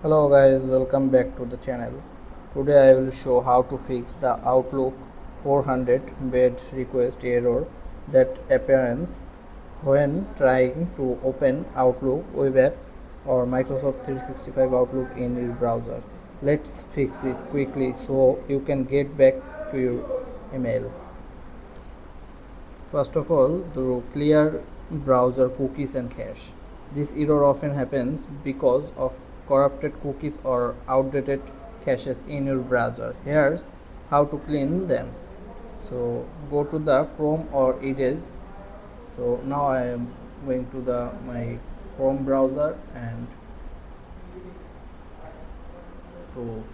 Hello guys, welcome back to the channel. Today I will show how to fix the Outlook 400 bed request error that appears when trying to open Outlook web app or Microsoft 365 Outlook in your browser. Let's fix it quickly so you can get back to your email. First of all, to clear browser cookies and cache. This error often happens because of corrupted cookies or outdated caches in your browser. Here's how to clean them. So go to the Chrome or Edge. So now I am going to the my Chrome browser, and to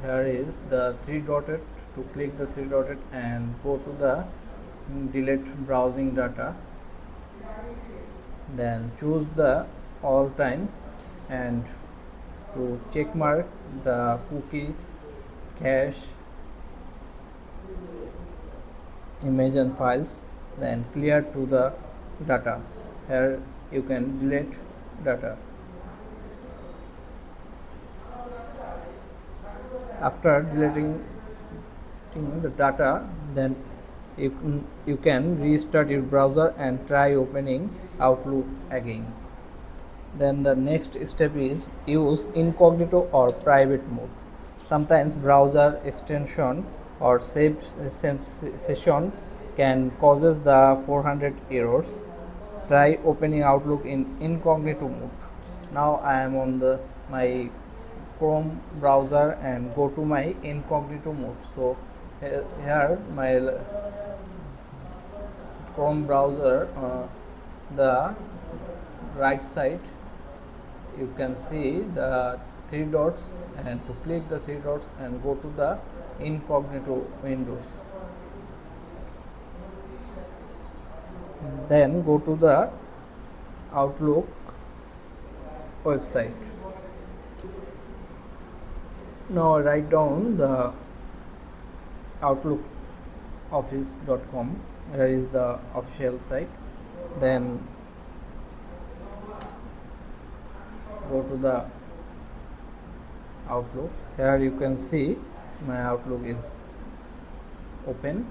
here is the three dotted. To click the three dotted and go to the delete browsing data, then choose the all time and to check mark the cookies, cache, image and files, then clear to the data. Here you can delete data. After deleting the data, then you can restart your browser and try opening Outlook again. Then the next step is use incognito or private mode. Sometimes browser extension or saved session can causes the 400 errors. Try opening Outlook in incognito mode. Now I am on my Chrome browser and go to my incognito mode. So here my Chrome browser, the right side you can see the three dots, and to click the three dots and go to the incognito windows, then go to the Outlook website. Now write down the outlookoffice.com. Here is the official site. Then go to the Outlook. Here you can see my Outlook is open.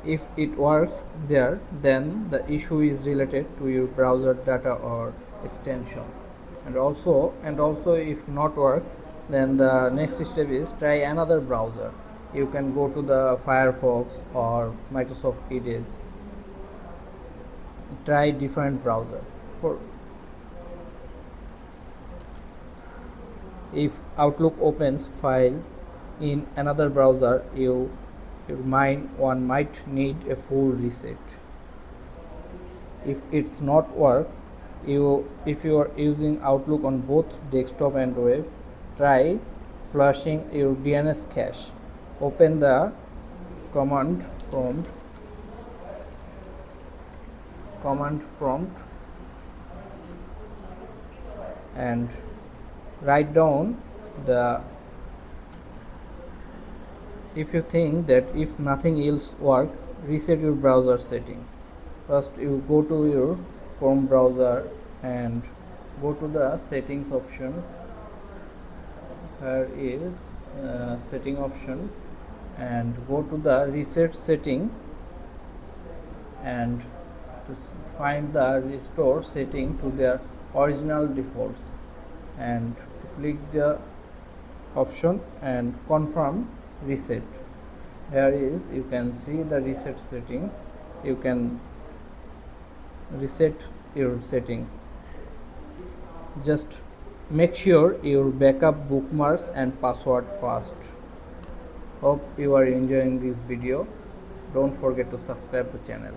If it works there, then the issue is related to your browser data or extension. And also if not work, then the next step is try another browser. You can go to the Firefox or Microsoft Edge. Try different browser. If Outlook opens file in another browser, one might need a full reset. If it's not work, if you are using Outlook on both desktop and web, try flushing your DNS cache. Open the command prompt and write down if you think that if nothing else work, reset your browser setting. First you go to your Chrome browser and go to the settings option. Here is setting option, and go to the reset setting and to find the restore setting to their original defaults, and to click the option and confirm reset. Here is you can see the reset settings. You can reset your settings. Just make sure your backup bookmarks and password fast. Hope you are enjoying this video. Don't forget to subscribe the channel.